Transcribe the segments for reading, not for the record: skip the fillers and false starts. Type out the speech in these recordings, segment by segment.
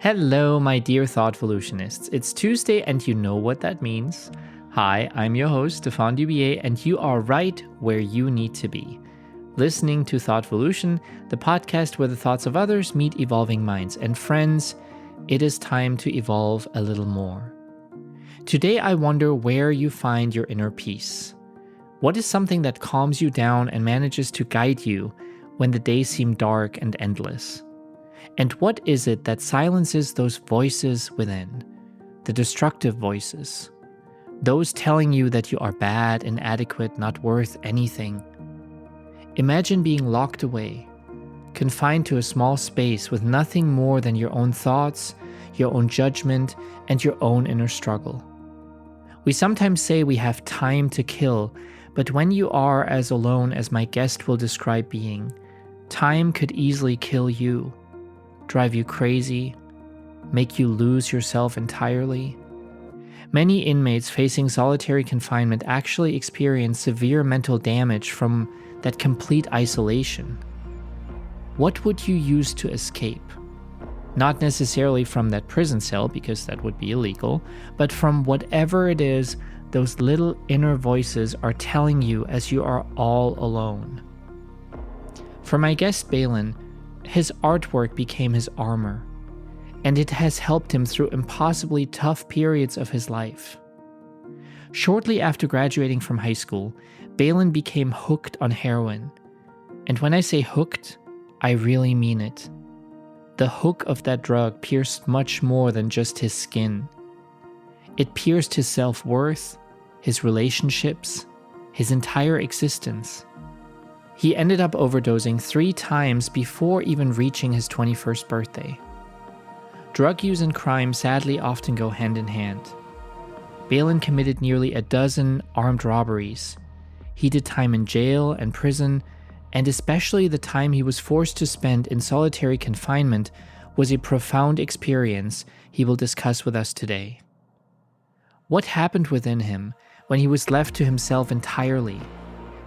Hello, my dear ThoughtVolutionists. It's Tuesday, and you know what that means. Hi, I'm your host, Stefan Dubier, and you are right where you need to be. Listening to ThoughtVolution, the podcast where the thoughts of others meet evolving minds. And friends, it is time to evolve a little more. Today, I wonder where you find your inner peace. What is something that calms you down and manages to guide you when the days seem dark and endless? And what is it that silences those voices within, the destructive voices, those telling you that you are bad, inadequate, not worth anything? Imagine being locked away, confined to a small space with nothing more than your own thoughts, your own judgment, and your own inner struggle. We sometimes say we have time to kill, but when you are as alone as my guest will describe being, time could easily kill you. Drive you crazy, make you lose yourself entirely. Many inmates facing solitary confinement actually experience severe mental damage from that complete isolation. What would you use to escape? Not necessarily from that prison cell, because that would be illegal, but from whatever it is those little inner voices are telling you as you are all alone. For my guest Baylen, his artwork became his armor, and it has helped him through impossibly tough periods of his life. Shortly after graduating from high school, Baylen became hooked on heroin. And when I say hooked, I really mean it. The hook of that drug pierced much more than just his skin. It pierced his self-worth, his relationships, his entire existence. He ended up overdosing 3 times before even reaching his 21st birthday. Drug use and crime sadly often go hand in hand. Baylen committed nearly a dozen armed robberies. He did time in jail and prison, and especially the time he was forced to spend in solitary confinement was a profound experience he will discuss with us today. What happened within him when he was left to himself entirely?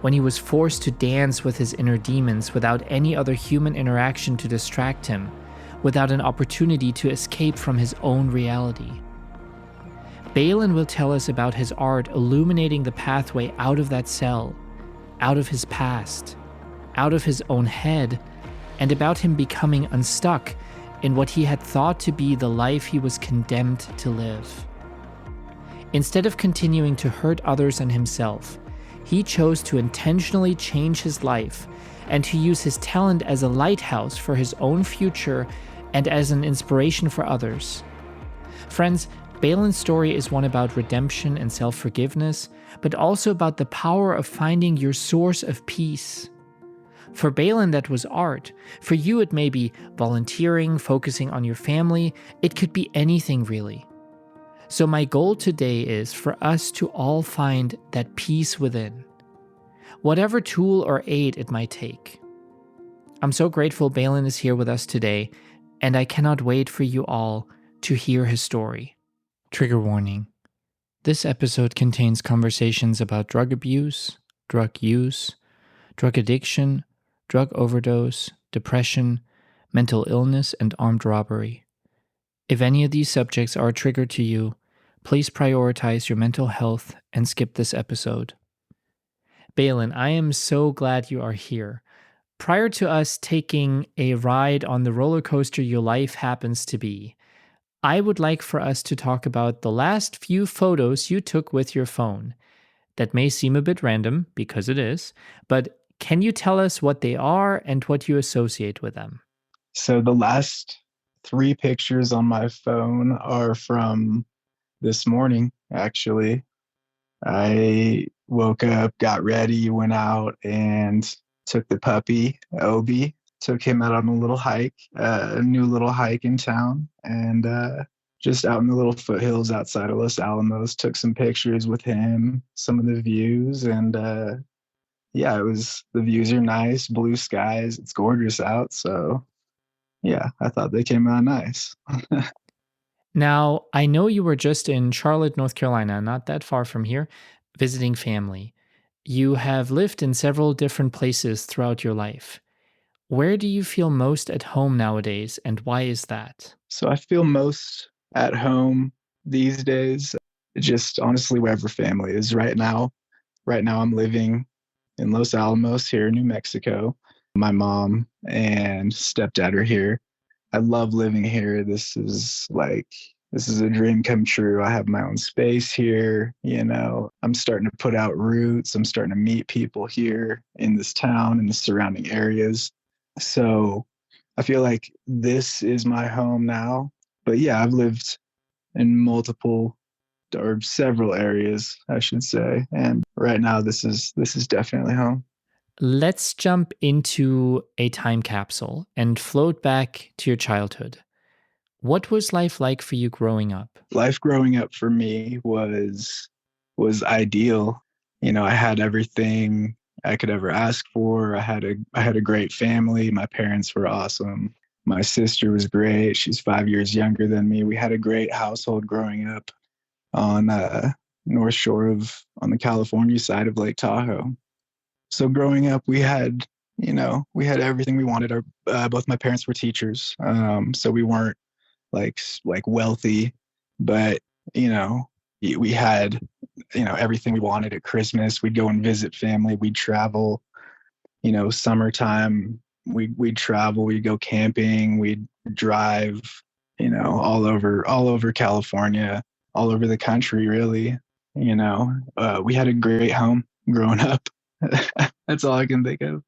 When he was forced to dance with his inner demons without any other human interaction to distract him, without an opportunity to escape from his own reality. Baylen will tell us about his art illuminating the pathway out of that cell, out of his past, out of his own head, and about him becoming unstuck in what he had thought to be the life he was condemned to live. Instead of continuing to hurt others and himself, he chose to intentionally change his life and to use his talent as a lighthouse for his own future and as an inspiration for others. Friends, Baylen's story is one about redemption and self-forgiveness, but also about the power of finding your source of peace. For Baylen, that was art. For you, it may be volunteering, focusing on your family. It could be anything, really. So my goal today is for us to all find that peace within, whatever tool or aid it might take. I'm so grateful Baylen is here with us today, and I cannot wait for you all to hear his story. Trigger warning. This episode contains conversations about drug abuse, drug use, drug addiction, drug overdose, depression, mental illness, and armed robbery. If any of these subjects are a trigger to you, please prioritize your mental health and skip this episode. Baylen, I am so glad you are here. Prior to us taking a ride on the roller coaster your life happens to be, I would like for us to talk about the last few photos you took with your phone. That may seem a bit random, because it is, but can you tell us what they are and what you associate with them? So the last 3 pictures on my phone are from this morning, actually. I woke up, got ready, went out, and took the puppy, Obi. Took him out on a little hike, a new little hike in town, and just out in the little foothills outside of Los Alamos. Took some pictures with him, some of the views, and yeah, the views are nice, blue skies, it's gorgeous out, so yeah, I thought they came out nice. Now, I know you were just in Charlotte, North Carolina, not that far from here, visiting family. You have lived in several different places throughout your life. Where do you feel most at home nowadays, and why is that? So I feel most at home these days, just honestly wherever family is right now. Right now, I'm living in Los Alamos here in New Mexico. My mom and stepdad are here. I love living here. This is a dream come true. I have my own space here. I'm starting to put out roots. I'm starting to meet people here in this town and the surrounding areas. So I feel like this is my home now. But yeah, I've lived in multiple or several areas, I should say. And right now this is definitely home. Let's jump into a time capsule and float back to your childhood. What was life like for you growing up? Life growing up for me was ideal. I had everything I could ever ask for. I had a great family. My parents were awesome. My sister was great. She's 5 years younger than me. We had a great household growing up on North Shore on the California side of Lake Tahoe. So growing up, we had everything we wanted. Our both my parents were teachers, so we weren't like wealthy, but you know we had everything we wanted at Christmas. We'd go and visit family. We'd travel. Summertime we'd travel. We'd go camping. We'd drive. All over California, all over the country. Really, we had a great home growing up. That's all I can think of.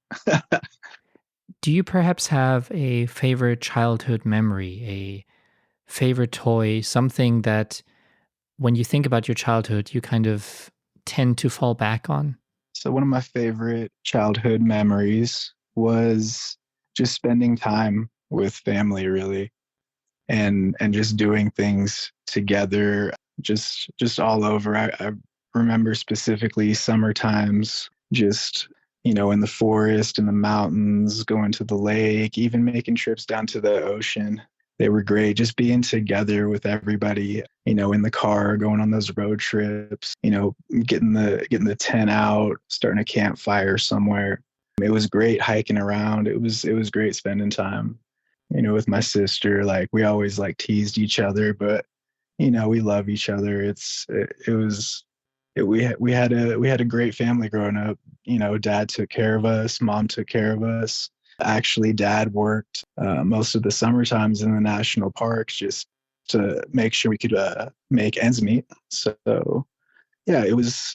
Do you perhaps have a favorite childhood memory, a favorite toy, something that when you think about your childhood, you kind of tend to fall back on? So one of my favorite childhood memories was just spending time with family, really, and just doing things together, just all over. I remember specifically summer times, just in the forest, in the mountains, going to the lake, even making trips down to the ocean. They were great. Just being together with everybody, in the car, going on those road trips, getting the tent out, starting a campfire somewhere. It was great hiking around. It was great spending time, with my sister. Like we always like teased each other, but we love each other. We had a great family growing up. Dad took care of us, mom took care of us. Actually, dad worked most of the summer times in the national parks just to make sure we could make ends meet. So yeah, it was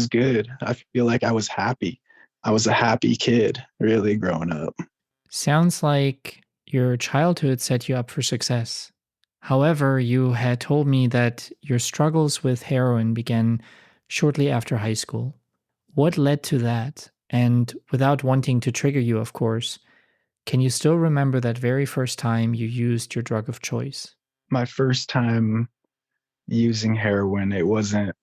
good. I feel like I was happy. I was a happy kid, really, growing up. Sounds like your childhood set you up for success. However, you had told me that your struggles with heroin began shortly after high school. What led to that? And without wanting to trigger you, of course, can you still remember that very first time you used your drug of choice? My first time using heroin, it wasn't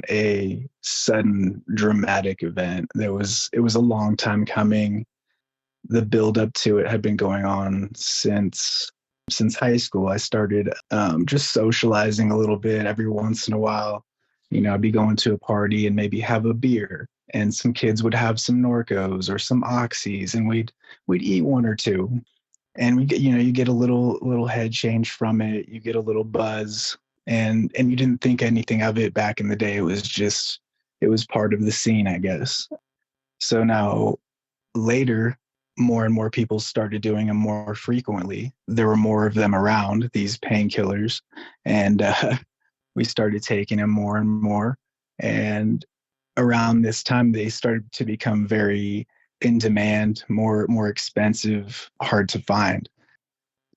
a sudden dramatic event. It was a long time coming. The build up to it had been going on since high school. I started just socializing a little bit every once in a while. I'd be going to a party and maybe have a beer, and some kids would have some Norcos or some Oxys, and we'd eat one or two, and you get a little head change from it. You get a little buzz, and you didn't think anything of it back in the day. It was part of the scene, I guess. So now later, more and more people started doing them more frequently. There were more of them around, these painkillers, and we started taking them more and more. And around this time, they started to become very in demand, more expensive, hard to find.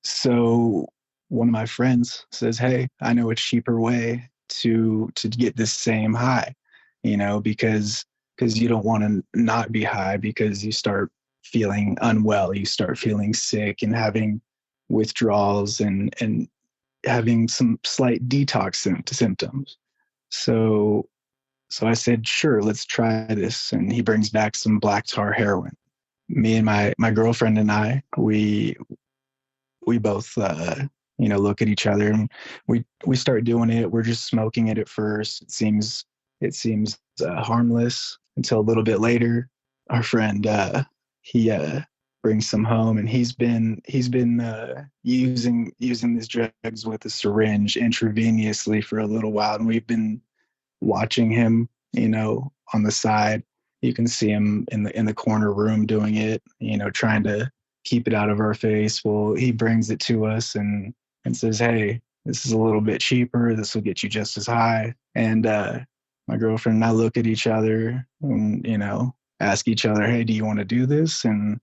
So one of my friends says, "Hey, I know a cheaper way to get this same high, because you don't want to not be high, because you start feeling unwell, you start feeling sick and having withdrawals and having some slight detox symptoms." So I said, "Sure, let's try this." And he brings back some black tar heroin. Me and my girlfriend and we both look at each other, and we start doing it. We're just smoking it at first. It seems harmless, until a little bit later, our friend he bring some home, and he's been using these drugs with a syringe intravenously for a little while, and we've been watching him, on the side. You can see him in the corner room doing it, trying to keep it out of our face. Well, he brings it to us and says, "Hey, this is a little bit cheaper. This will get you just as high." And my girlfriend and I look at each other and, ask each other, "Hey, do you want to do this?" And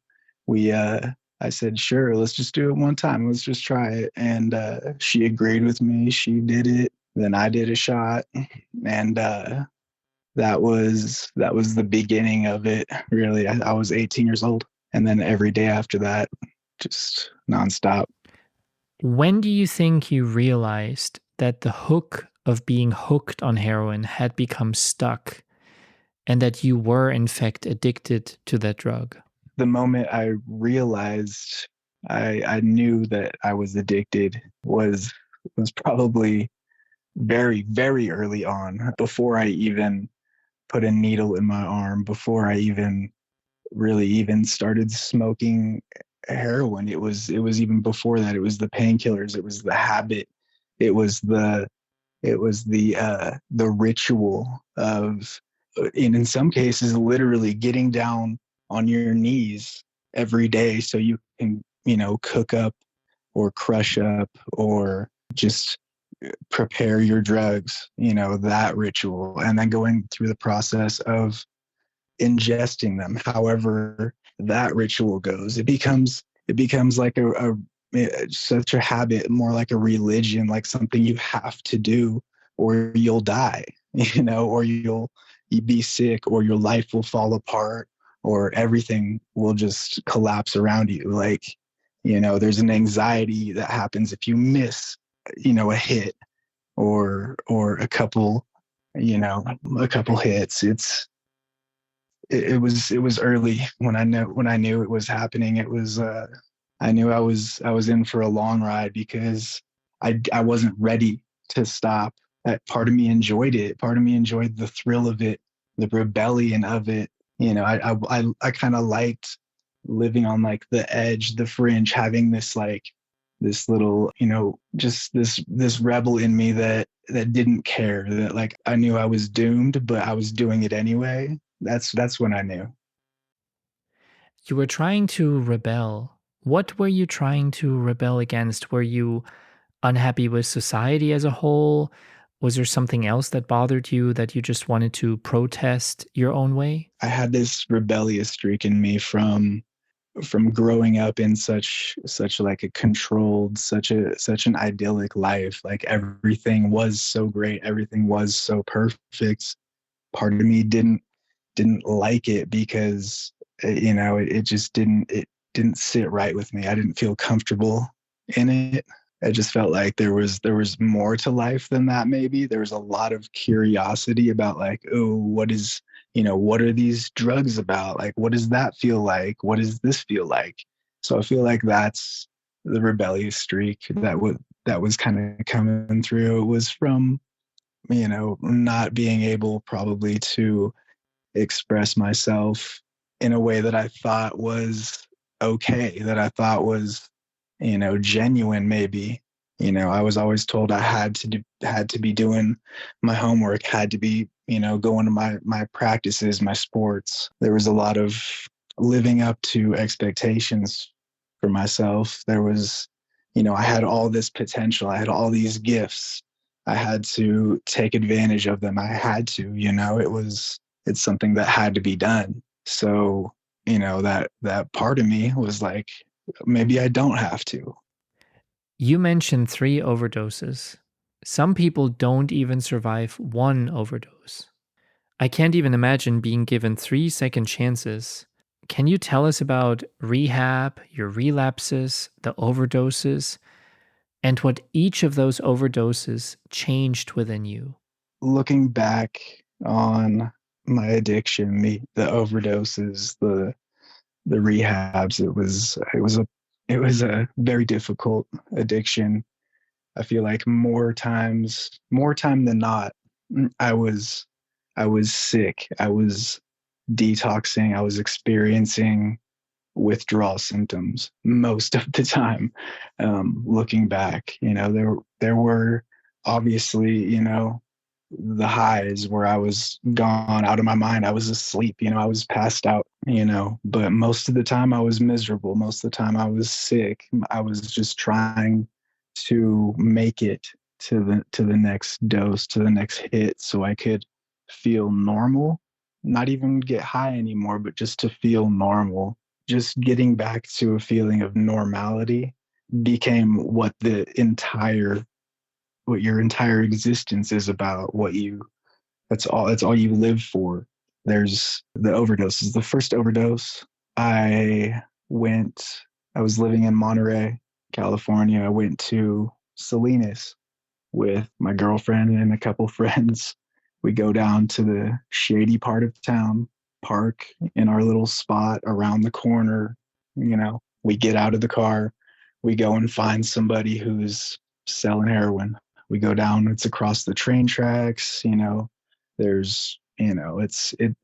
I said, "Sure, let's just do it one time. Let's just try it." And she agreed with me. She did it. Then I did a shot, and that was the beginning of it. Really, I was 18 years old, and then every day after that, just nonstop. When do you think you realized that the hook of being hooked on heroin had become stuck and that you were, in fact, addicted to that drug? The moment I realized I knew that I was addicted was probably very, very early on, before I even put a needle in my arm, before I even really even started smoking heroin. It was even before that. It was the painkillers. It was the habit. It was the ritual of, in some cases, literally getting down on your knees every day so you can, cook up or crush up or just prepare your drugs, that ritual, and then going through the process of ingesting them. However that ritual goes, it becomes like such a habit, more like a religion, like something you have to do or you'll die, or you'll be sick, or your life will fall apart, or everything will just collapse around you. Like, there's an anxiety that happens if you miss, a hit or a couple hits. It was early when I knew it was happening. It was I knew I was in for a long ride, because I wasn't ready to stop. That part of me enjoyed it. Part of me enjoyed the thrill of it, the rebellion of it. I kind of liked living on like the edge, the fringe, having this little, just this rebel in me that didn't care, that like I knew I was doomed, but I was doing it anyway. That's when I knew. You were trying to rebel. What were you trying to rebel against? Were you unhappy with society as a whole? Was there something else that bothered you that you just wanted to protest your own way? I had this rebellious streak in me from growing up in such like a controlled, such an idyllic life. Like everything was so great, everything was so perfect. Part of me didn't like it because it just didn't sit right with me. I didn't feel comfortable in it. I just felt like there was more to life than that. Maybe there was a lot of curiosity about, like, oh, what are these drugs about? Like, what does that feel like? What does this feel like? So I feel like that's the rebellious streak that was kind of coming through. It was from, not being able probably to express myself in a way that I thought was okay, that I thought was, genuine. Maybe, I was always told I had to be doing my homework, had to be, going to my practices, my sports. There was a lot of living up to expectations for myself. There was, I had all this potential. I had all these gifts. I had to take advantage of them. I had to, it's something that had to be done. So, that part of me was like, maybe I don't have to. You mentioned 3 overdoses. Some people don't even survive 1 overdose. I can't even imagine being given 3 second chances. Can you tell us about rehab, your relapses, the overdoses, and what each of those overdoses changed within you? Looking back on my addiction, the overdoses, the rehabs, it was a very difficult addiction. I feel like more time than not, I was I was sick. I was detoxing. I was experiencing withdrawal symptoms most of the time. Looking back, there were obviously, the highs where I was gone out of my mind. I was asleep, I was passed out, but most of the time I was miserable. Most of the time I was sick. I was just trying to make it to the next dose, to the next hit, so I could feel normal, not even get high anymore, but just to feel normal. Just getting back to a feeling of normality became what your entire existence is about. That's all you live for. There's the overdoses. The first overdose, I went I was living in Monterey, California. I went to Salinas with my girlfriend and a couple friends. We go down to the shady part of town, park in our little spot around the corner. We get out of the car, we go and find somebody who's selling heroin. We go down, it's across the train tracks. It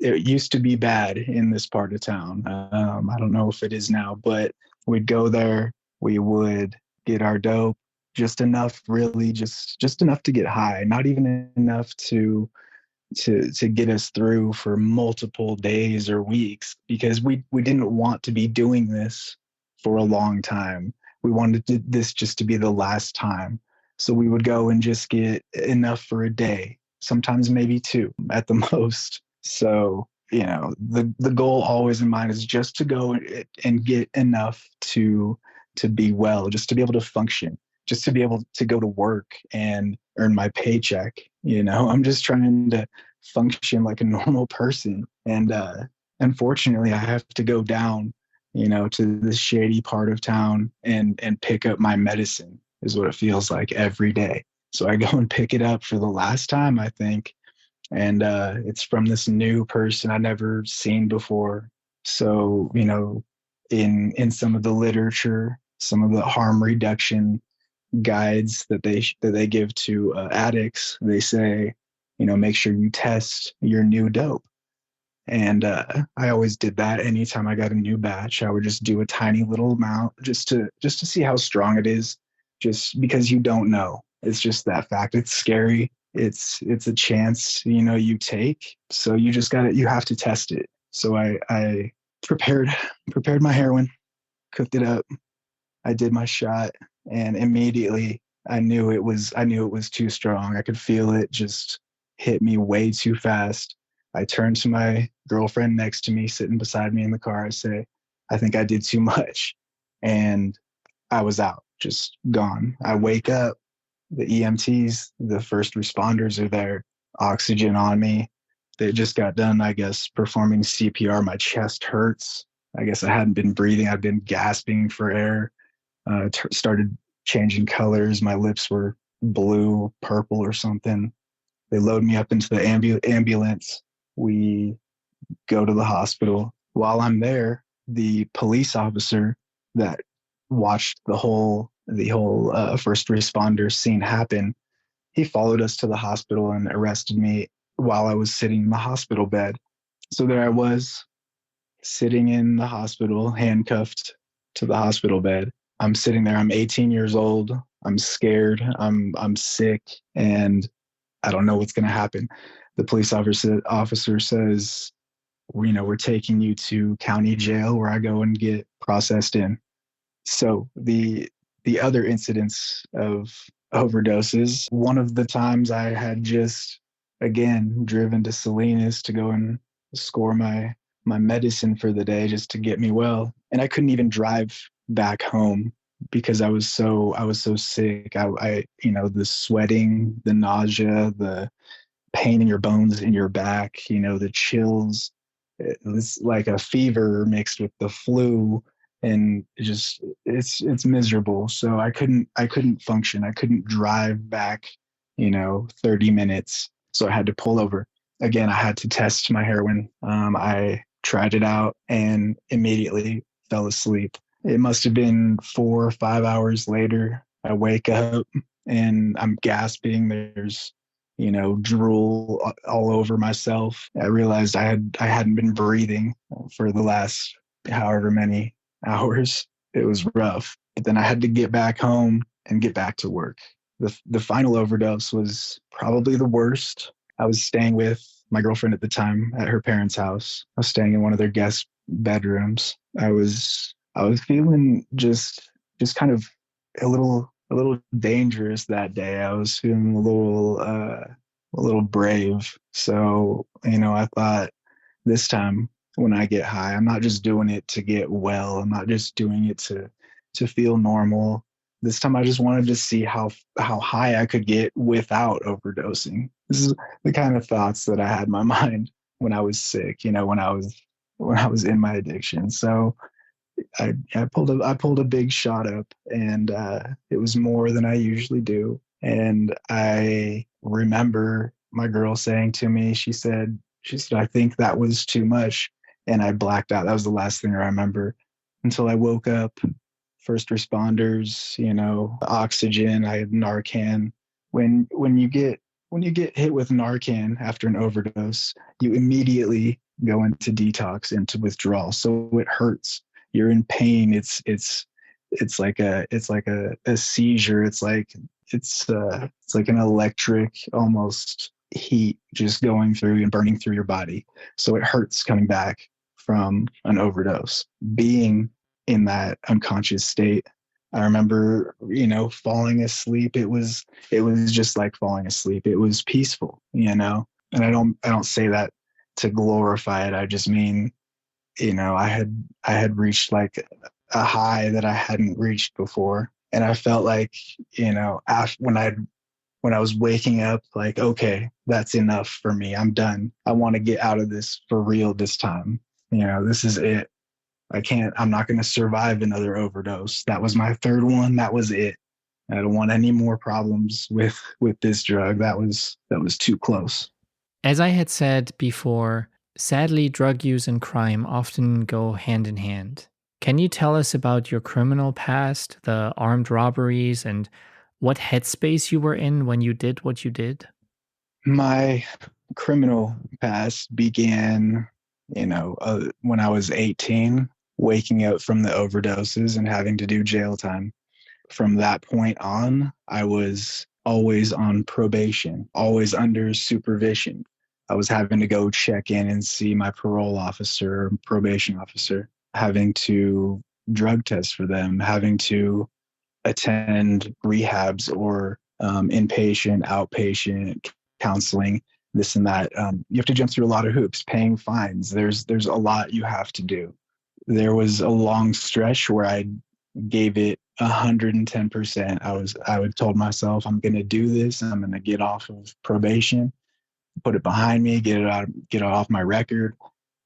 used to be bad in this part of town. I don't know if it is now, but we'd go there, we would get our dope, just enough, really, just enough to get high, not even enough to get us through for multiple days or weeks, because we didn't want to be doing this for a long time. We wanted this just to be the last time. So we would go and just get enough for a day, sometimes maybe two at the most. So, the goal always in mind is just to go and get enough to be well, just to be able to function, just to be able to go to work and earn my paycheck. I'm just trying to function like a normal person. And unfortunately, I have to go down, to this shady part of town and pick up my medicine, is what it feels like every day. So I go and pick it up for the last time, I think. And it's from this new person I've never seen before. So, in some of the literature, some of the harm reduction guides that they give to addicts, they say, make sure you test your new dope. And I always did that. Anytime I got a new batch, I would just do a tiny little amount just to see how strong it is, just because you don't know. It's just that fact. It's scary. It's a chance, you take. So you have to test it. So I prepared my heroin, cooked it up. I did my shot, and immediately I knew it was too strong. I could feel it just hit me way too fast. I turned to my girlfriend next to me, sitting beside me in the car. I say, I think I did too much. And I was out, just gone. I wake up, the EMTs, the first responders are there, oxygen on me. They just got done, I guess, performing CPR. My chest hurts. I guess I hadn't been breathing. I've been gasping for air. Started changing colors. My lips were blue, purple, or something. They load me up into the ambulance. We go to the hospital. While I'm there, the police officer that watched the whole first responder scene happen, he followed us to the hospital and arrested me while I was sitting in the hospital bed. So there I was, sitting in the hospital, handcuffed to the hospital bed. I'm sitting there. I'm 18 years old. I'm scared. I'm sick, and I don't know what's going to happen. The police officer says, we're taking you to county jail, where I go and get processed in. So the other incidents of overdoses, one of the times I had just, again, driven to Salinas to go and score my medicine for the day, just to get me well. And I couldn't even drive back home because I was so sick. I the sweating, the nausea, the pain in your bones, in your back, the chills. It was like a fever mixed with the flu, and it's miserable. So I couldn't function. I couldn't drive back, 30 minutes. So I had to pull over. Again, I had to test my heroin. I tried it out and immediately fell asleep. It must have been 4 or 5 hours later. I wake up and I'm gasping. There's, drool all over myself. I realized I hadn't been breathing for the last however many hours. It was rough. But then I had to get back home and get back to work. The final overdose was probably the worst. I was staying with my girlfriend at the time at her parents' house. I was staying in one of their guest bedrooms. I was feeling just kind of a little dangerous that day. I was feeling a little brave. So, I thought this time when I get high, I'm not just doing it to get well. I'm not just doing it to feel normal. This time I just wanted to see how high I could get without overdosing. This is the kind of thoughts that I had in my mind when I was sick, when I was in my addiction. So I pulled a big shot up, and it was more than I usually do. And I remember my girl saying to me, she said, I think that was too much. And I blacked out. That was the last thing I remember until I woke up. First responders, oxygen. I had Narcan. When you get hit with Narcan after an overdose, you immediately go into detox, into withdrawal. So it hurts. You're in pain. It's like a seizure. It's like an electric almost heat just going through and burning through your body. So it hurts coming back from an overdose. Being in that unconscious state, I remember, falling asleep. It was just like falling asleep. It was peaceful, And I don't say that to glorify it. I just mean, I had reached like a high that I hadn't reached before. And I felt like, when I was waking up, like, okay, that's enough for me. I'm done. I want to get out of this for real this time. This is it. I'm not going to survive another overdose. That was my third one. That was it. I don't want any more problems with this drug. That was too close. As I had said before, sadly, drug use and crime often go hand in hand. Can you tell us about your criminal past, the armed robberies, and what headspace you were in when you did what you did? My criminal past began, when I was 18, waking up from the overdoses and having to do jail time. From that point on, I was always on probation, always under supervision. I was having to go check in and see my parole officer, probation officer, having to drug test for them, having to attend rehabs or inpatient, outpatient counseling, this and that. You have to jump through a lot of hoops, paying fines. There's a lot you have to do. There was a long stretch where I gave it 110%. I would told myself, I'm going to do this. I'm going to get off of probation, put it behind me, get it off my record.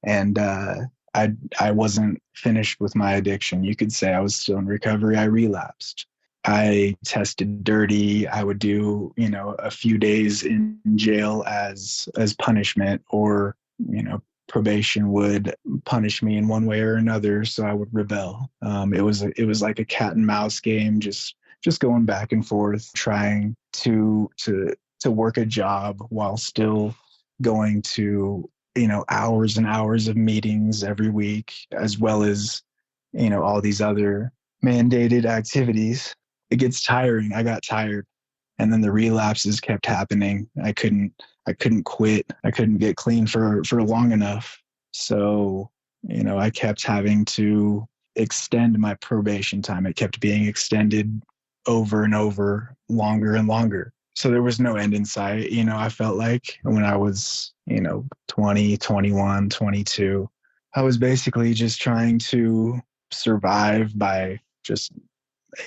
And I wasn't finished with my addiction. You could say I was still in recovery. I relapsed. I tested dirty. I would do, a few days in jail as punishment, or, probation would punish me in one way or another. So I would rebel. It was like a cat and mouse game, just going back and forth, trying to work a job while still going to, hours and hours of meetings every week, as well as, all these other mandated activities. It gets tiring. I got tired. And then the relapses kept happening. I couldn't quit. I couldn't get clean for long enough. So, I kept having to extend my probation time. It kept being extended over and over, longer and longer. So there was no end in sight. I felt like when I was, 20, 21, 22, I was basically just trying to survive by just,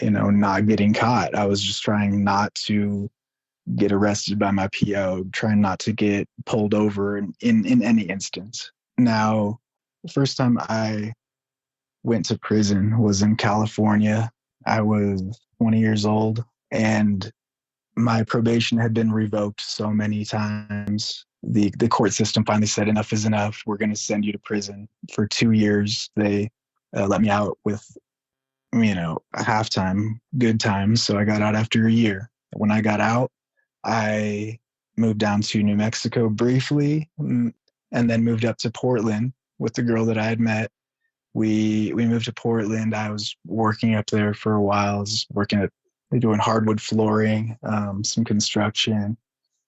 not getting caught. I was just trying not to get arrested by my PO, trying not to get pulled over in any instance. Now, the first time I went to prison was in California. I was 20 years old, and my probation had been revoked so many times. The court system finally said enough is enough. We're going to send you to prison for 2 years. They let me out with, a half-time, good time. So I got out after a year. When I got out, I moved down to New Mexico briefly, and then moved up to Portland with the girl that I had met. we moved to Portland. I was working up there for a while. I was working at doing hardwood flooring, some construction.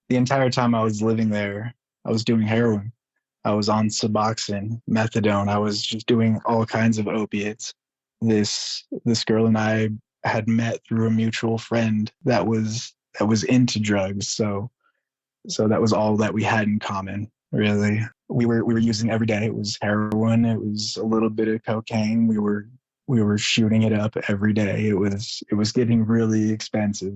The entire time I was living there, I was doing heroin. I was on Suboxone, methadone. I was just doing all kinds of opiates. This girl and I had met through a mutual friend that was into drugs. So that was all that we had in common, really. We were using every day. It was heroin. It was a little bit of cocaine. We were shooting it up every day. It was getting really expensive.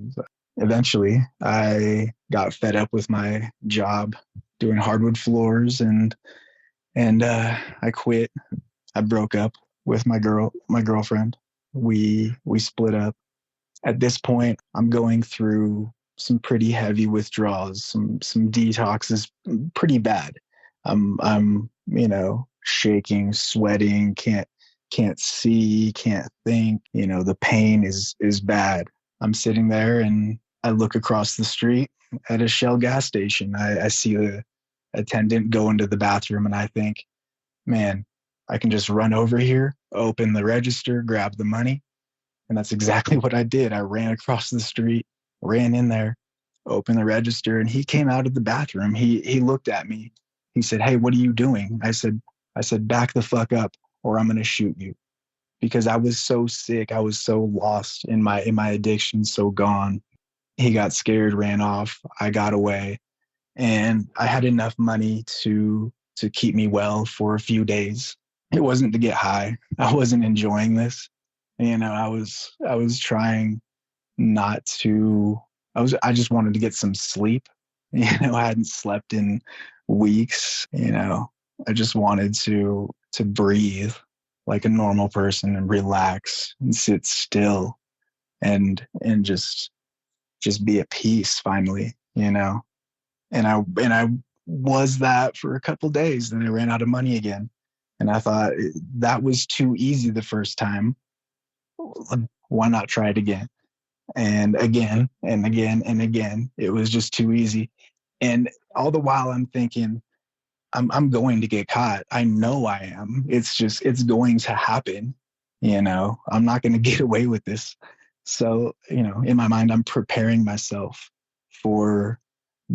Eventually, I got fed up with my job doing hardwood floors, and I quit. I broke up with my girlfriend. We split up. At this point, I'm going through some pretty heavy withdrawals, some detoxes, pretty bad. I'm shaking, sweating, can't see, can't think. The pain is bad. I'm sitting there and I look across the street at a Shell gas station. I see the attendant go into the bathroom and I think, man, I can just run over here, open the register, grab the money. And that's exactly what I did. I ran across the street, ran in there, opened the register, and he came out of the bathroom. He looked at me. He said, "Hey, what are you doing?" I said, "Back the fuck up or I'm gonna shoot you." Because I was so sick. I was so lost in my addiction, so gone. He got scared, ran off. I got away. And I had enough money to keep me well for a few days. It wasn't to get high. I wasn't enjoying this. I was trying not to. I just wanted to get some sleep. I hadn't slept in weeks. I just wanted to breathe like a normal person and relax and sit still and just be at peace finally. And I was that for a couple of days. Then I ran out of money again, and I thought that was too easy the first time. Why not try it again? And again and again and again. It was just too easy. And all the while I'm thinking, I'm going to get caught. I know I am. It's going to happen. I'm not going to get away with this. So, in my mind, I'm preparing myself for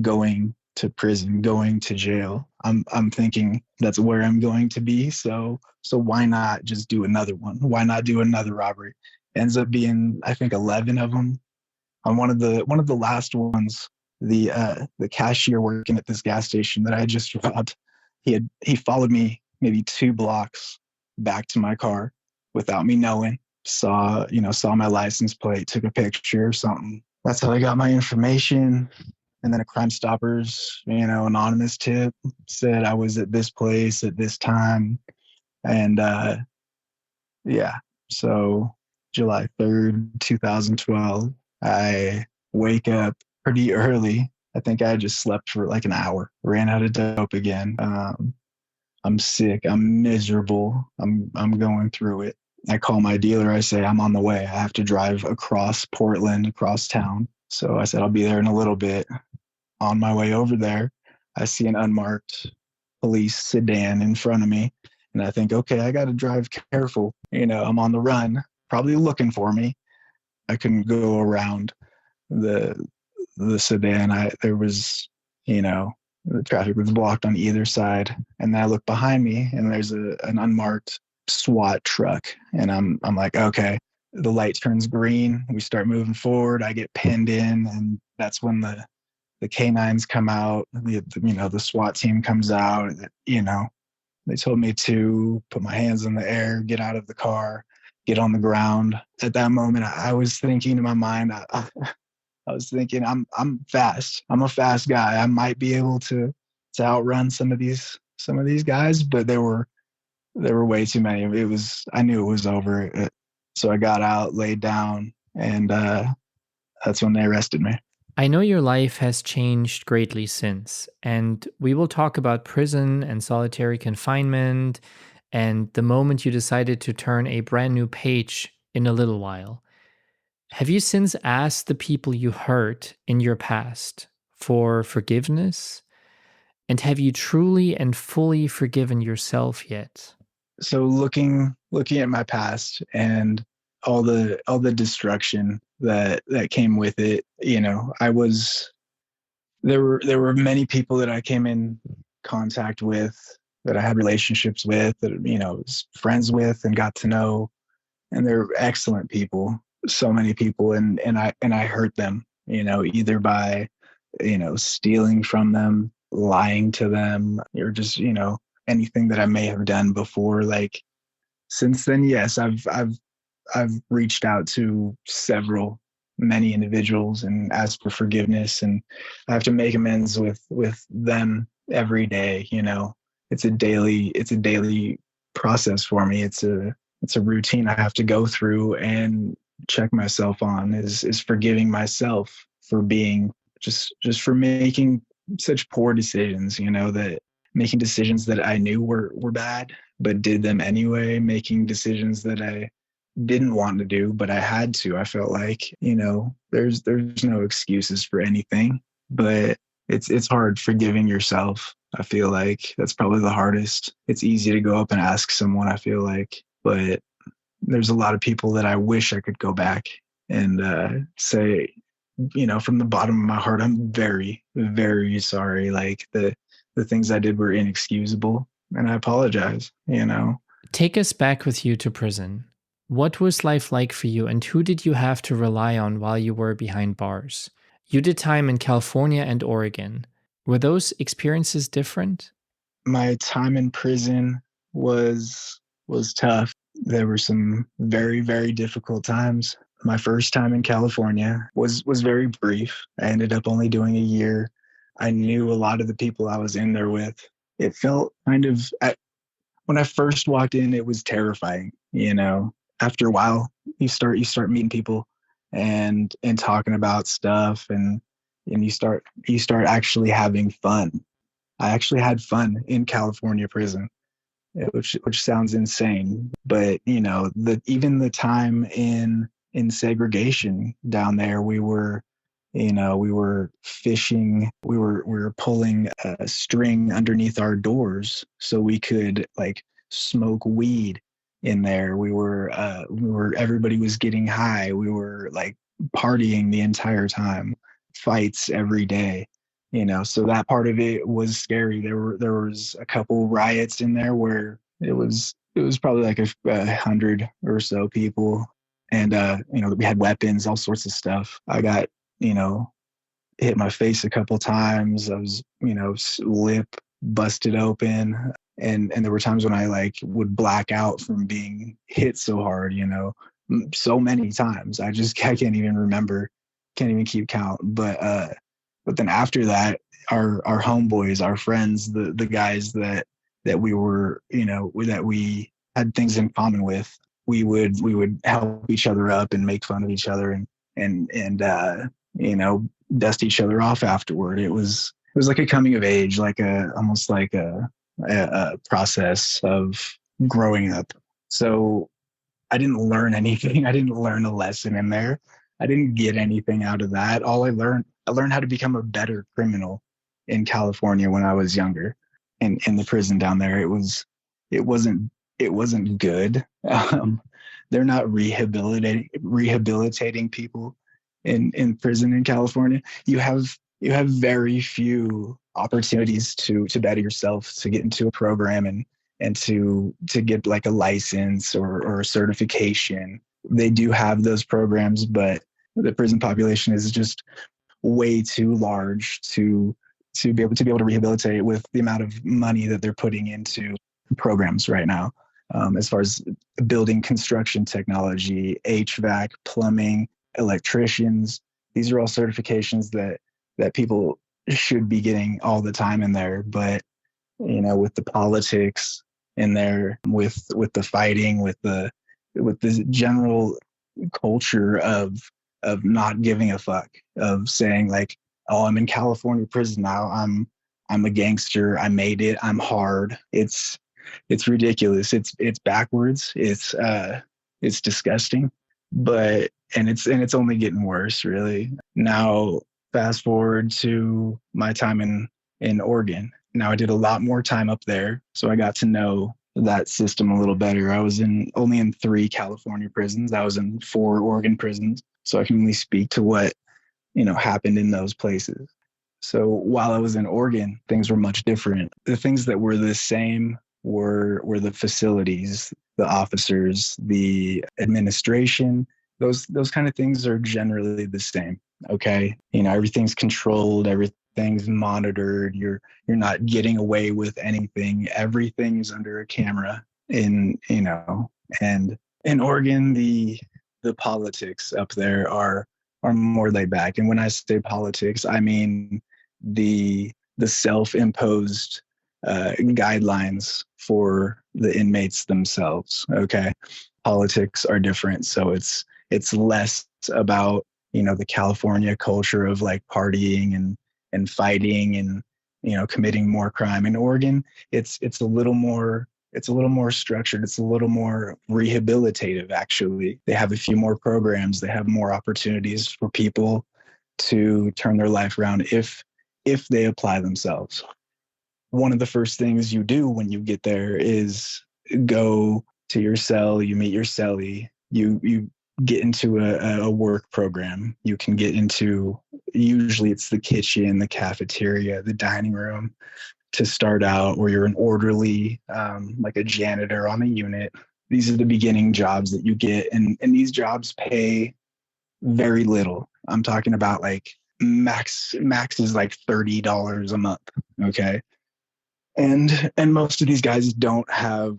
going to prison, going to jail. I'm thinking that's where I'm going to be. So why not just do another one? Why not do another robbery? Ends up being, I think, 11 of them. On one of the last ones, the cashier working at this gas station that I just robbed, he followed me maybe 2 blocks back to my car without me knowing. Saw my license plate, took a picture or something. That's how I got my information. And then a Crime Stoppers, anonymous tip said I was at this place at this time. And yeah, so July 3rd, 2012, I wake up pretty early. I think I just slept for like an hour, ran out of dope again. I'm sick. I'm miserable. I'm going through it. I call my dealer. I say, I'm on the way. I have to drive across Portland, across town. So I said, I'll be there in a little bit. On my way over there, I see an unmarked police sedan in front of me. And I think, okay, I got to drive careful. I'm on the run, probably looking for me. I couldn't go around the sedan. There was, the traffic was blocked on either side. And then I look behind me and there's an unmarked SWAT truck. And I'm like, okay, the light turns green. We start moving forward. I get pinned in. And that's when the canines come out, the SWAT team comes out, they told me to put my hands in the air, get out of the car, get on the ground. At that moment, I was thinking in my mind, I was thinking, I'm fast. I'm a fast guy. I might be able to outrun some of these guys, but there were way too many. I knew it was over. So I got out, laid down, and that's when they arrested me. I know your life has changed greatly since, and we will talk about prison and solitary confinement and the moment you decided to turn a brand new page in a little while. Have you since asked the people you hurt in your past for forgiveness? And have you truly and fully forgiven yourself yet? So looking at my past and all the destruction that came with it, I was there were many people that I came in contact with, that I had relationships with, that was friends with and got to know, and they're excellent people, so many people, and I hurt them, either by stealing from them, lying to them, or just anything that I may have done before. Like, since then, yes, I've reached out to many individuals and asked for forgiveness, and I have to make amends with them every day. It's a daily process for me. It's a routine I have to go through and check myself on, is forgiving myself for being just for making such poor decisions, that making decisions that I knew were bad, but did them anyway, making decisions that I didn't want to do, but I had to. I felt like, there's no excuses for anything, but it's hard forgiving yourself. I feel like that's probably the hardest. It's easy to go up and ask someone, I feel like, but there's a lot of people that I wish I could go back and say, from the bottom of my heart, I'm very, very sorry. Like, the things I did were inexcusable, and I apologize. Take us back with you to prison. What was life like for you, and who did you have to rely on while you were behind bars? You did time in California and Oregon. Were those experiences different? My time in prison was tough. There were some very, very difficult times. My first time in California was very brief. I ended up only doing a year. I knew a lot of the people I was in there with. It felt kind of, when I first walked in, it was terrifying. After a while, you start meeting people and talking about stuff, and you start actually having fun. I actually had fun in California prison, which sounds insane, but even the time in segregation down there, we were fishing, we were pulling a string underneath our doors so we could, like, smoke weed in there. Everybody was getting high. We were, like, partying the entire time, fights every day. So that part of it was scary. There was a couple riots in there where it was probably like 100 or so people, and we had weapons, all sorts of stuff. I got, you know hit my face a couple times. I was, lip busted open, and there were times when I, like, would black out from being hit so hard. So many times. I can't even remember, can't even keep count. But then after that, our homeboys, our friends, the guys that we were, that we had things in common with, we would help each other up and make fun of each other, and dust each other off afterward. It was like a coming of age, like almost like a process of growing up. So I didn't learn anything. I didn't learn a lesson in there. I didn't get anything out of that. I learned how to become a better criminal in California when I was younger. And in the prison down there, it wasn't good. They're not rehabilitating people in prison in California. You have very few opportunities to better yourself, to get into a program, and to get, like, a license or a certification. They do have those programs, but the prison population is just way too large to be able to rehabilitate with the amount of money that they're putting into programs right now. As far as building construction technology, HVAC, plumbing, electricians, these are all certifications that people should be getting all the time in there. But with the politics in there, with the fighting, with the general culture of not giving a fuck, of saying, like, oh, I'm in California prison now, I'm a gangster, I made it, I'm hard. It's ridiculous. It's backwards. It's disgusting. But and it's only getting worse, really. Now, fast forward to my time in Oregon. Now, I did a lot more time up there, so I got to know that system a little better. I was in only in 3 California prisons. I was in 4 Oregon prisons, so I can only speak to what happened in those places. So while I was in Oregon, things were much different. The things that were the same were the facilities, the officers, the administration. Those kind of things are generally the same. Okay, everything's controlled, everything's monitored. You're not getting away with anything. Everything is under a camera. And in Oregon, the politics up there are more laid back. And when I say politics, I mean the self-imposed guidelines for the inmates themselves. Okay, politics are different, so it's less about the California culture of like partying and fighting and committing more crime. In Oregon, it's a little more structured. It's a little more rehabilitative, actually. They have a few more programs. They have more opportunities for people to turn their life around if they apply themselves. One of the first things you do when you get there is go to your cell, you meet your cellie, you get into a work program. You can get into, usually it's the kitchen, the cafeteria, the dining room to start out, or you're an orderly, like a janitor on the unit. These are the beginning jobs that you get. And these jobs pay very little. I'm talking about like max is like $30 a month. Okay. And most of these guys don't have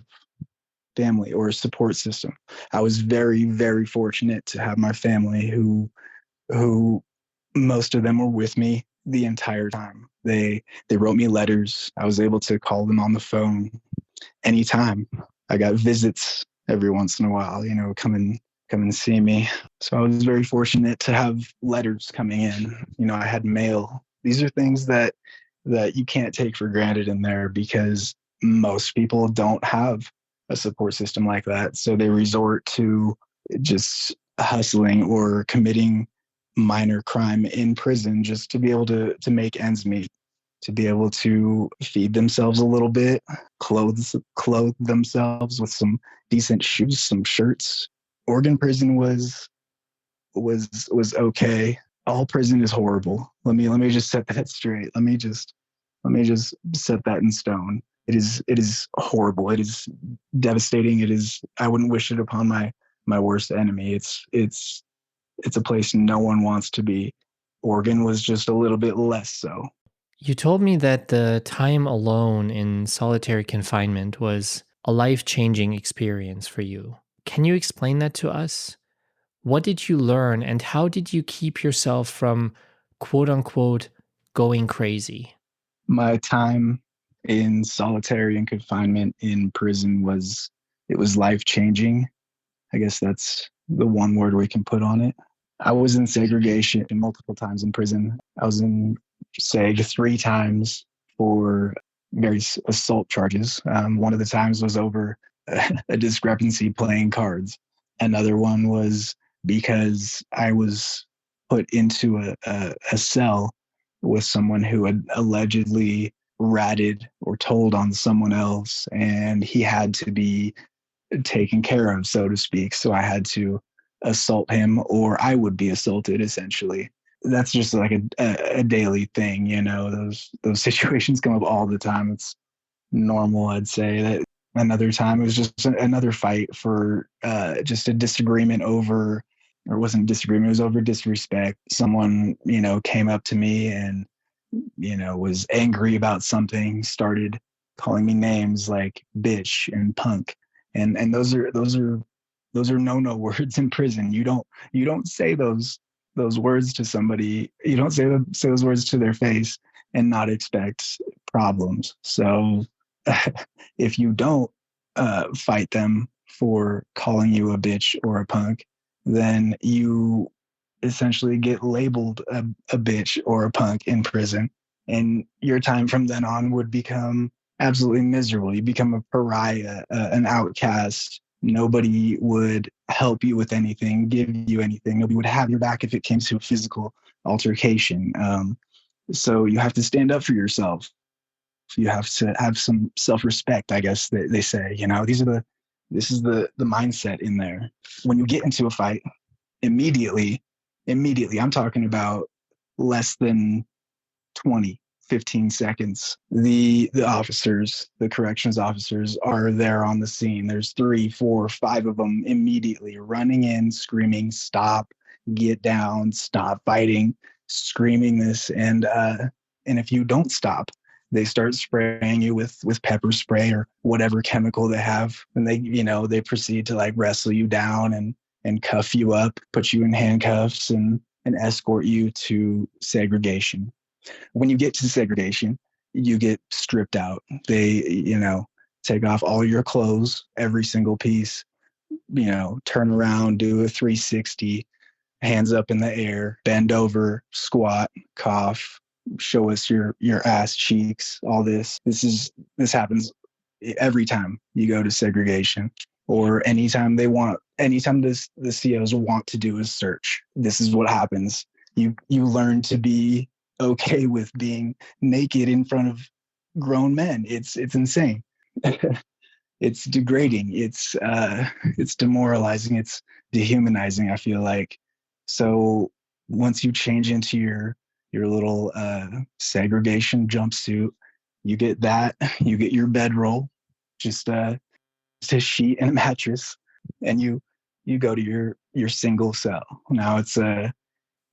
family or a support system. I was very, very fortunate to have my family who most of them were with me the entire time. They wrote me letters. I was able to call them on the phone anytime. I got visits every once in a while, come and see me. So I was very fortunate to have letters coming in. I had mail. These are things that you can't take for granted in there, because most people don't have a support system like that. So they resort to just hustling or committing minor crime in prison just to be able to make ends meet, to be able to feed themselves a little bit, clothe themselves with some decent shoes, some shirts. Oregon prison was okay. All prison is horrible. Let me just set that straight. Let me just set that in stone. It is horrible. It is devastating. I wouldn't wish it upon my worst enemy. It's a place no one wants to be. Oregon was just a little bit less so. You told me that the time alone in solitary confinement was a life-changing experience for you. Can you explain that to us? What did you learn, and how did you keep yourself from, quote unquote, going crazy? My time in solitary and confinement in prison was life-changing. I guess that's the one word we can put on it. I was in segregation multiple times in prison. I was in SEG 3 times for various assault charges. One of the times was over a discrepancy playing cards. Another one was because I was put into a cell with someone who had allegedly ratted or told on someone else, and he had to be taken care of, so to speak. So I had to assault him, or I would be assaulted, essentially. That's just like a daily thing, those situations come up all the time. It's normal, I'd say. That another time it was just another fight for just a disagreement over, or it wasn't disagreement, it was over disrespect. Someone, came up to me and, was angry about something, started calling me names like bitch and punk. And those are no words in prison. You don't say those words to somebody. You don't say those words to their face and not expect problems. So if you don't fight them for calling you a bitch or a punk, then you essentially get labeled a bitch or a punk in prison, and your time from then on would become absolutely miserable. You become a pariah, an outcast. Nobody would help you with anything, give you anything. Nobody would have your back if it came to a physical altercation. So you have to stand up for yourself. You have to have some self-respect, I guess they say. This is the mindset in there. When you get into a fight, immediately, I'm talking about less than 20, 15 seconds. The officers, the corrections officers are there on the scene. There's 3, 4, 5 of them immediately running in, screaming, stop, get down, stop fighting, screaming this. And if you don't stop, they start spraying you with pepper spray or whatever chemical they have. And they proceed to like wrestle you down and cuff you up, put you in handcuffs and escort you to segregation. When you get to segregation, you get stripped out. They, take off all your clothes, every single piece, turn around, do a 360, hands up in the air, bend over, squat, cough, show us your ass cheeks, all this. This happens every time you go to segregation, or anytime the COs want to do a search. This is what happens. You learn to be okay with being naked in front of grown men. It's insane. It's degrading. It's demoralizing. It's dehumanizing, I feel like. So once you change into your little segregation jumpsuit, you get that. You get your bedroll, just a sheet and a mattress, and you go to your single cell. Now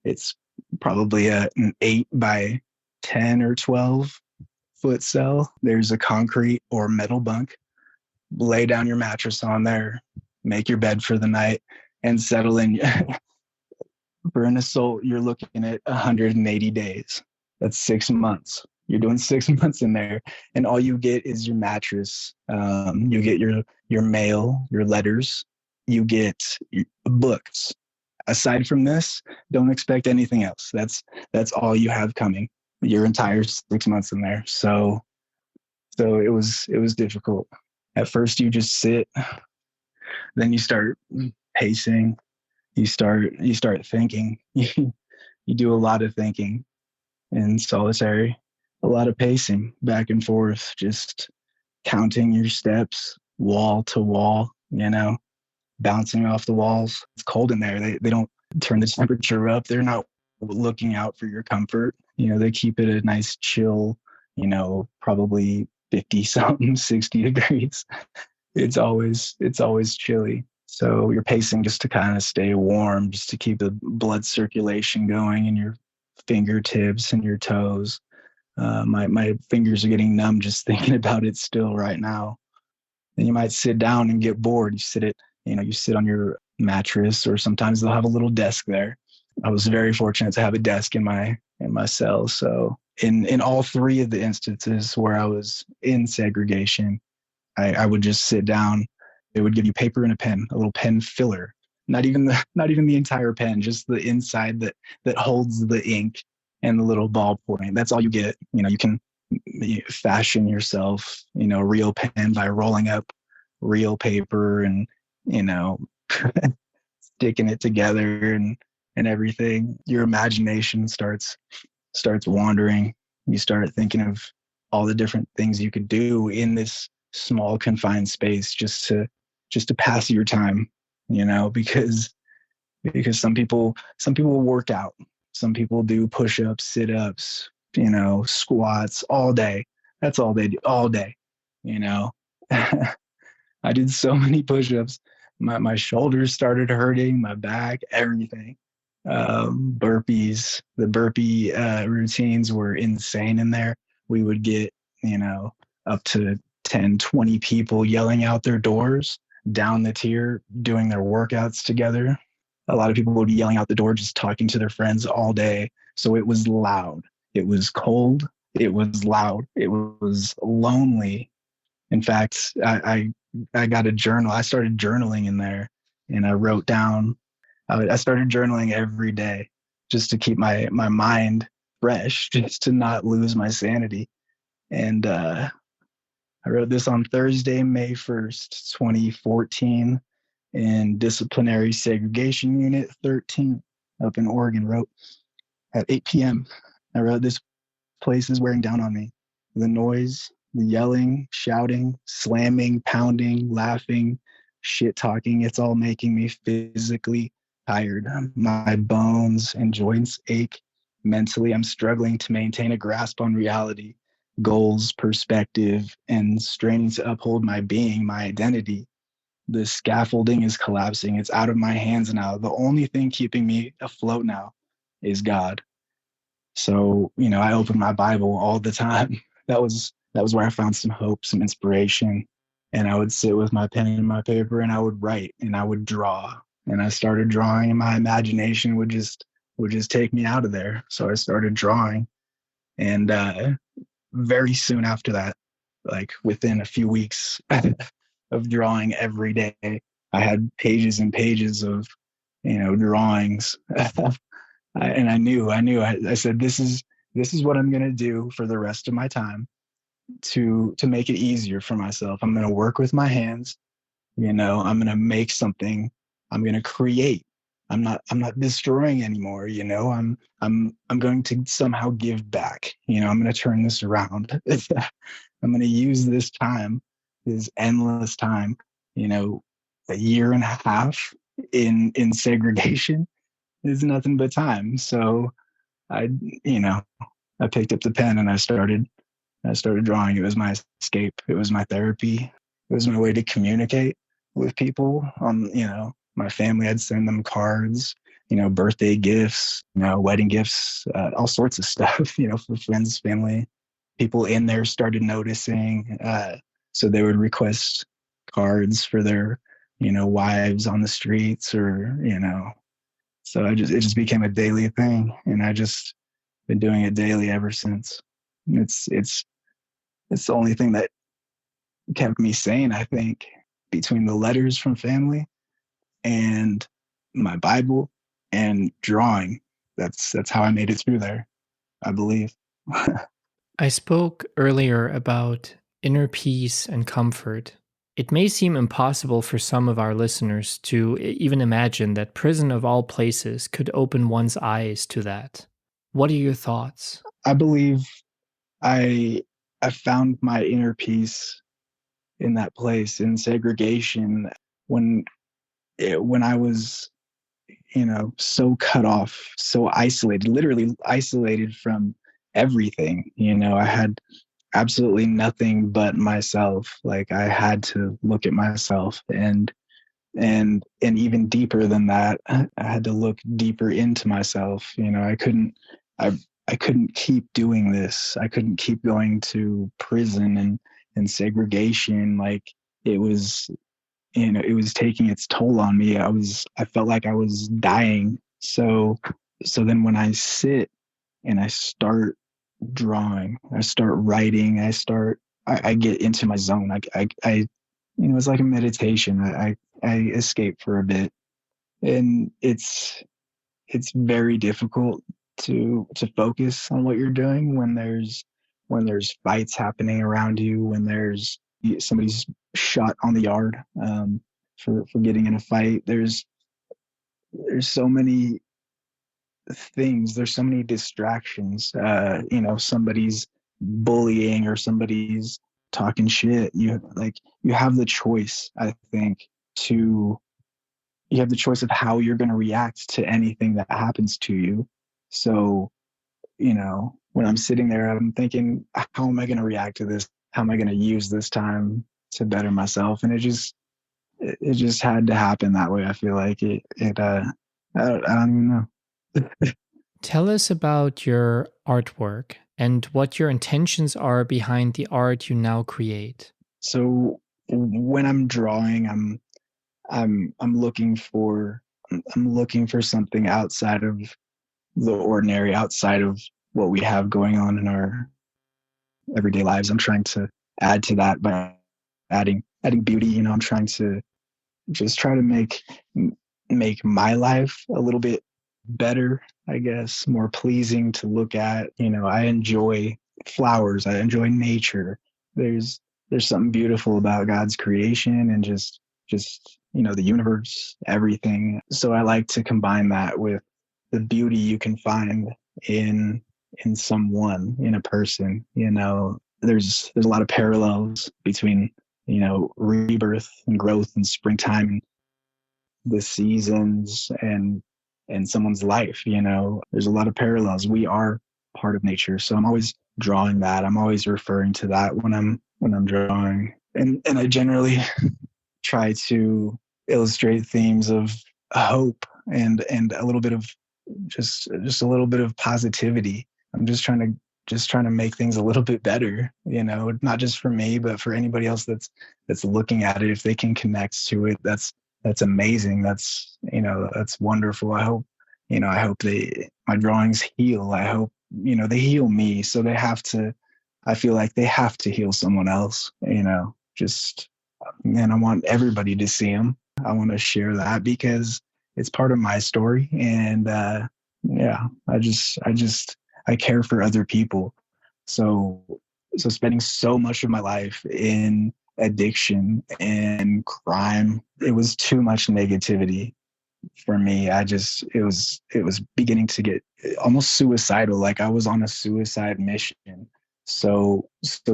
it's probably an 8 by 10 or 12 foot cell. There's a concrete or metal bunk. Lay down your mattress on there, make your bed for the night, and settle in. For an assault, you're looking at 180 days. That's 6 months. You're doing 6 months in there, and all you get is your mattress. You get your mail, your letters. You get books. Aside from this, don't expect anything else. That's all you have coming your entire 6 months in there. So it was difficult. At first you just sit, then you start pacing, you start thinking. You do a lot of thinking in solitary, a lot of pacing back and forth, just counting your steps wall to wall, bouncing off the walls. It's cold in there. They don't turn the temperature up. They're not looking out for your comfort. They keep it a nice chill, probably 50 something, 60 degrees. It's always chilly. So you're pacing just to kind of stay warm, just to keep the blood circulation going in your fingertips and your toes. My fingers are getting numb just thinking about it still right now. Then you might sit down and get bored. You sit on your mattress, or sometimes they'll have a little desk there. I was very fortunate to have a desk in my cell. So in all 3 of the instances where I was in segregation, I would just sit down. They would give you paper and a pen, a little pen filler. Not even the entire pen, just the inside that holds the ink and the little ballpoint. That's all you get. You can fashion yourself, a real pen by rolling up real paper and, sticking it together and everything. Your imagination starts wandering. You start thinking of all the different things you could do in this small confined space just to pass your time, because some people work out. Some people do push-ups, sit-ups, squats all day. That's all they do all day. I did so many push-ups. My shoulders started hurting, my back, everything. Burpees, the burpee routines were insane in there. We would get, up to 10, 20 people yelling out their doors down the tier, doing their workouts together. A lot of people would be yelling out the door, just talking to their friends all day. So it was loud. It was cold. It was loud. It was lonely. In fact, I got a journal. I started journaling in there, and I wrote down. I started journaling every day just to keep my mind fresh, just to not lose my sanity. And I wrote this on Thursday, May 1st, 2014, in Disciplinary Segregation Unit 13 up in Oregon. Wrote at 8 p.m. I wrote, "This place is wearing down on me. the noise, the yelling, shouting, slamming, pounding, laughing, shit talking, it's all making me physically tired. My bones and joints ache. Mentally, I'm struggling to maintain a grasp on reality, goals, perspective, and straining to uphold my being, my identity. The scaffolding is collapsing. It's out of my hands now. The only thing keeping me afloat now is God. So, I open my Bible all the time. That was where I found some hope, some inspiration. And I would sit with my pen and my paper and I would write and I would draw. And I started drawing and my imagination would just take me out of there. So I started drawing. And very soon after that, like within a few weeks of drawing every day, I had pages and pages of, drawings. And I said, this is what I'm going to do for the rest of my time to make it easier for myself. I'm going to work with my hands. I'm going to make something. I'm going to create. I'm not destroying anymore. I'm going to somehow give back. I'm going to turn this around. I'm going to use this time, this endless time, a year and a half in segregation is nothing but time. So I, you know, I picked up the pen and I started drawing. It was my escape. It was my therapy. It was my way to communicate with people. My family, I'd send them cards, birthday gifts, wedding gifts, all sorts of stuff, for friends, family. People in there started noticing. So they would request cards for their, wives on the streets so it just became a daily thing. And I just been doing it daily ever since. It's the only thing that kept me sane, I think, between the letters from family and my Bible and drawing. That's how I made it through there, I believe. I spoke earlier about inner peace and comfort. It may seem impossible for some of our listeners to even imagine that prison of all places could open one's eyes to that. What are your thoughts? I believe I I found my inner peace in that place in segregation when when I was so cut off, so isolated, literally isolated from everything. I had absolutely nothing but myself. Like I had to look at myself and even deeper than that, I had to look deeper into myself. I I couldn't keep doing this. I couldn't keep going to prison and segregation. Like it was it was taking its toll on me. I felt like I was dying. So then when I sit and I start drawing, I start writing, I get into my zone. It's like a meditation. I escape for a bit. And it's very difficult to focus on what you're doing when there's fights happening around you, when there's somebody's shot on the yard for getting in a fight. There's so many things. There's so many distractions. Somebody's bullying or somebody's talking shit. You have the choice, I think, to you have the choice of how you're going to react to anything that happens to you. So, when I'm sitting there, I'm thinking, how am I going to react to this? How am I going to use this time to better myself? And it just had to happen that way. I feel like I don't even know. Tell us about your artwork and what your intentions are behind the art you now create. So when I'm drawing, I'm looking for something outside of the ordinary, outside of what we have going on in our everyday lives. I'm trying to add to that by adding beauty. I'm trying to just try to make my life a little bit better, I guess, more pleasing to look at. I enjoy flowers. I enjoy nature. There's something beautiful about God's creation and just the universe, everything. So I like to combine that with the beauty you can find in someone, in a person. there's a lot of parallels between, rebirth and growth and springtime, the seasons, and someone's life. There's a lot of parallels. We are part of nature, so I'm always drawing that. I'm always referring to that when I'm drawing, and I generally try to illustrate themes of hope and a little bit of just a little bit of positivity. I'm just trying to make things a little bit better, not just for me, but for anybody else that's looking at it. If they can connect to it, that's amazing. That's wonderful. I hope my drawings heal. I hope, they heal me. So I feel like they have to heal someone else, and I want everybody to see them. I want to share that because it's part of my story. And, yeah, I care for other people. So spending so much of my life in addiction and crime, it was too much negativity for me. It was beginning to get almost suicidal. Like I was on a suicide mission. So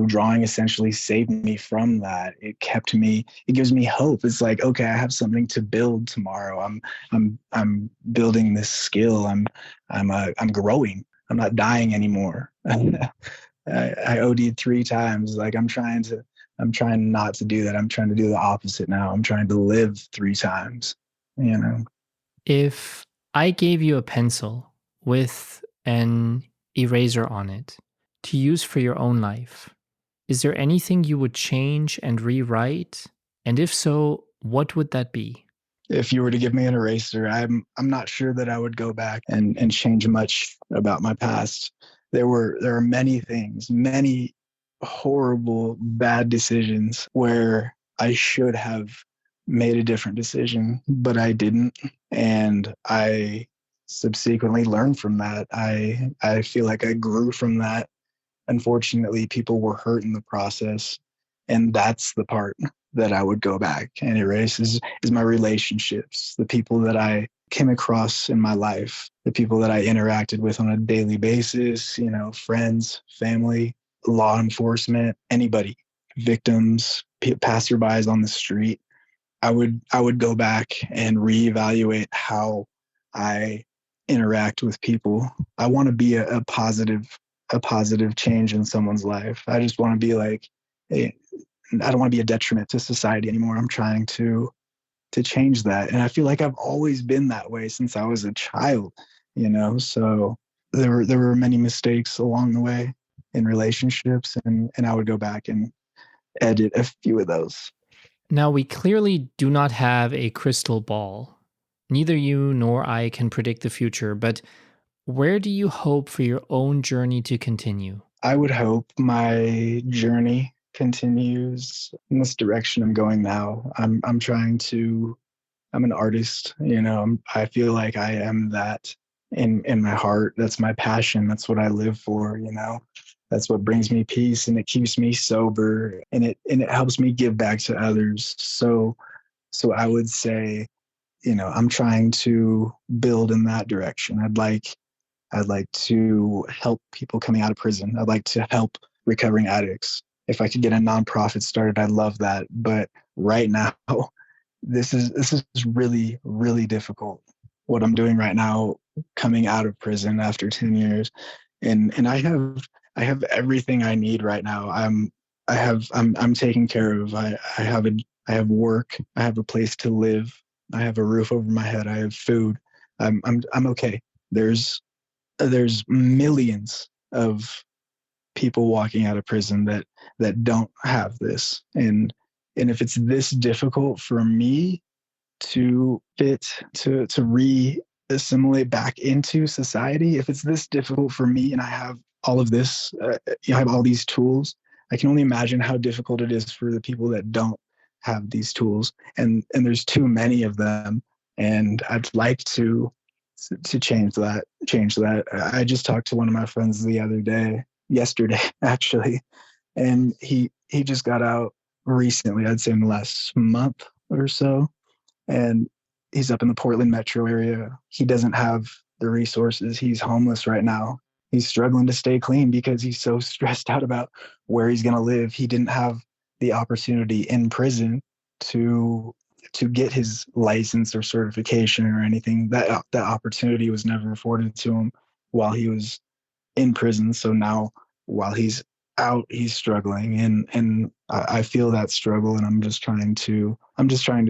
drawing essentially saved me from that. It gives me hope. It's like, okay, I have something to build tomorrow. I'm building this skill. I'm growing. I'm not dying anymore. I OD'd 3 times. Like I'm trying not to do that. I'm trying to do the opposite now. I'm trying to live 3 times, If I gave you a pencil with an eraser on it to use for your own life, is there anything you would change and rewrite? And if so, what would that be? If you were to give me an eraser, I'm not sure that I would go back and change much about my past. There are many things, many horrible, bad decisions where I should have made a different decision, but I didn't. And I subsequently learned from that. I feel like I grew from that. Unfortunately, people were hurt in the process. And that's the part that I would go back and erase is my relationships, the people that I came across in my life, the people that I interacted with on a daily basis, friends, family, law enforcement, anybody, victims, passerbys on the street. I would go back and reevaluate how I interact with people. I want to be a positive change in someone's life. I just want to be like, hey, I don't want to be a detriment to society anymore. I'm trying to change that. And I feel like I've always been that way since I was a child, so there were many mistakes along the way in relationships, and I would go back and edit a few of those. Now, we clearly do not have a crystal ball. Neither you nor I can predict the future, but where do you hope for your own journey to continue? I would hope my journey continues in this direction I'm going now. I'm an artist, I feel like I am that in my heart. That's my passion. That's what I live for, That's what brings me peace, and it keeps me sober, and it helps me give back to others. So I would say, I'm trying to build in that direction. I'd like to help people coming out of prison. I'd like to help recovering addicts. If I could get a nonprofit started, I'd love that. But right now, this is really, really difficult. What I'm doing right now, coming out of prison after 10 years, and I have everything I need right now. I'm taken care of. I have work. I have a place to live. I have a roof over my head. I have food. I'm okay. There's millions of people walking out of prison that don't have this, and if it's this difficult for me to re-assimilate back into society, if it's this difficult for me and I have all of this, I have all these tools, I can only imagine how difficult it is for the people that don't have these tools, and there's too many of them, and I'd like to change that. I just talked to one of my friends yesterday actually, and he just got out recently, I'd say in the last month or so, and he's up in the Portland metro area. He doesn't have the resources. He's homeless right now, he's struggling to stay clean because he's so stressed out about where he's going to live. He didn't have the opportunity in prison to get his license or certification or anything. That opportunity was never afforded to him while he was in prison. So now while he's out, he's struggling, and I feel that struggle, and I'm just trying to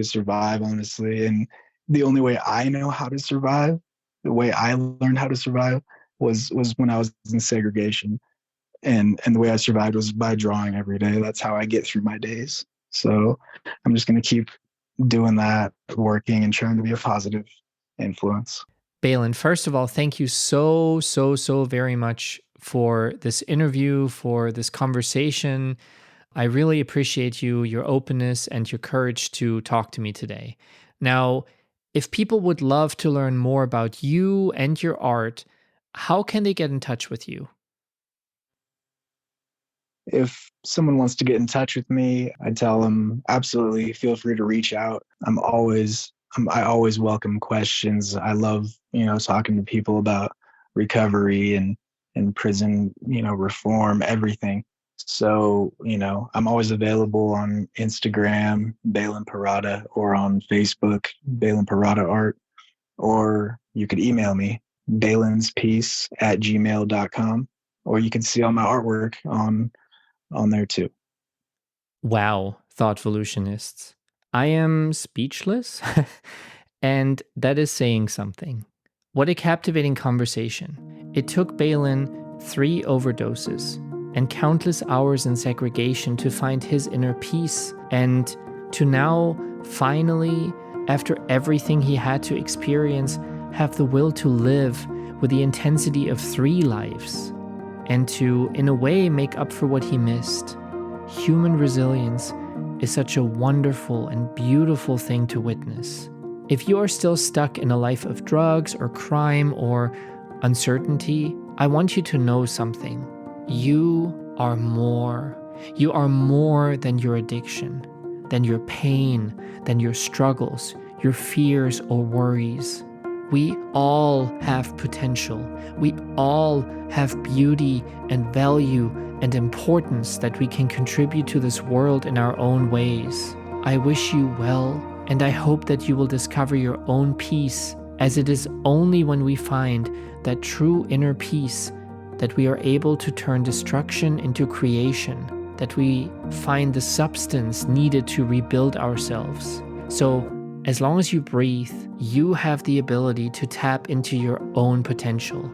survive, honestly. And the only way I know how to survive, the way I learned how to survive was when I was in segregation. And the way I survived was by drawing every day. That's how I get through my days. So I'm just going to keep doing that, working and trying to be a positive influence. Baylen, first of all, thank you so very much for this interview, for this conversation. I really appreciate your openness and your courage to talk to me today. Now, if people would love to learn more about you and your art, how can they get in touch with you? If someone wants to get in touch with me, I tell them absolutely feel free to reach out. I always welcome questions. I love, talking to people about recovery and prison, reform, everything. So, I'm always available on Instagram, Baylen Parada, or on Facebook, Baylen Parada Art, or you could email me, baylenspiece@gmail.com, or you can see all my artwork on there too. Wow, ThoughtVolutionists. I am speechless, and that is saying something. What a captivating conversation. It took Baylen 3 overdoses and countless hours in segregation to find his inner peace, and to now, finally, after everything he had to experience, have the will to live with the intensity of 3 lives, and to, in a way, make up for what he missed. Human resilience is such a wonderful and beautiful thing to witness. If you are still stuck in a life of drugs or crime or uncertainty, I want you to know something. You are more. You are more than your addiction, than your pain, than your struggles, your fears or worries. We all have potential. We all have beauty and value and importance that we can contribute to this world in our own ways. I wish you well, and I hope that you will discover your own peace, as it is only when we find that true inner peace that we are able to turn destruction into creation, that we find the substance needed to rebuild ourselves. So, as long as you breathe, you have the ability to tap into your own potential.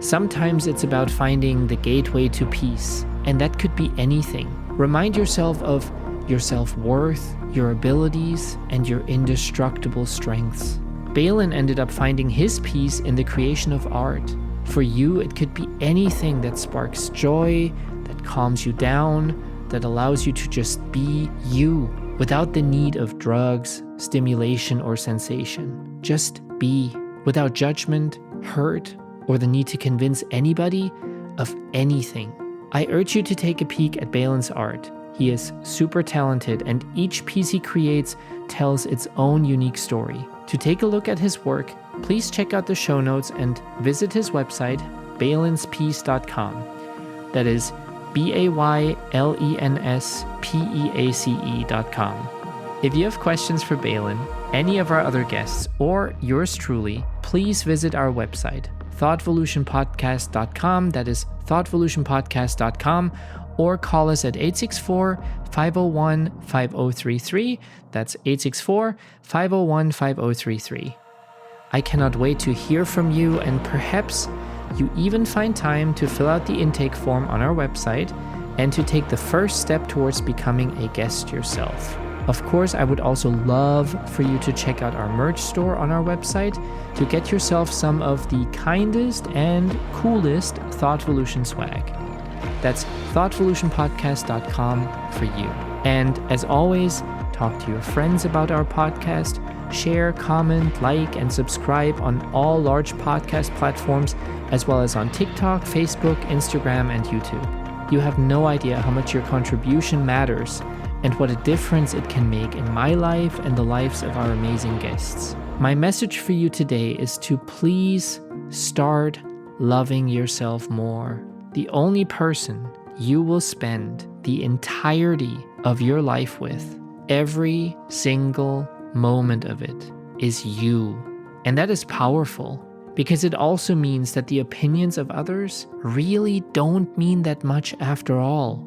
Sometimes it's about finding the gateway to peace, and that could be anything. Remind yourself of your self-worth, your abilities, and your indestructible strengths. Baylen ended up finding his peace in the creation of art. For you, it could be anything that sparks joy, that calms you down, that allows you to just be you, without the need of drugs, stimulation, or sensation. Just be, without judgment, hurt, or the need to convince anybody of anything. I urge you to take a peek at Baylen's art. He is super talented, and each piece he creates tells its own unique story. To take a look at his work, please check out the show notes and visit his website, baylenspiece.com. That is BAYLENSPEACE.com. If you have questions for Baylen, any of our other guests, or yours truly, please visit our website, ThoughtVolutionPodcast.com. That is ThoughtVolutionPodcast.com, or call us at 864-501-5033. That's 864-501-5033. I cannot wait to hear from you, and perhaps you even find time to fill out the intake form on our website and to take the first step towards becoming a guest yourself. Of course, I would also love for you to check out our merch store on our website to get yourself some of the kindest and coolest ThoughtVolution swag. That's ThoughtVolutionPodcast.com for you. And as always, talk to your friends about our podcast, share, comment, like, and subscribe on all large podcast platforms, as well as on TikTok, Facebook, Instagram, and YouTube. You have no idea how much your contribution matters and what a difference it can make in my life and the lives of our amazing guests. My message for you today is to please start loving yourself more. The only person you will spend the entirety of your life with, every single moment of it, is you. And that is powerful because it also means that the opinions of others really don't mean that much after all.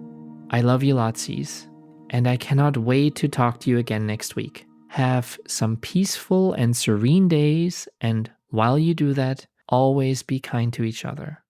I love you lotsies, and I cannot wait to talk to you again next week. Have some peaceful and serene days, and while you do that, always be kind to each other.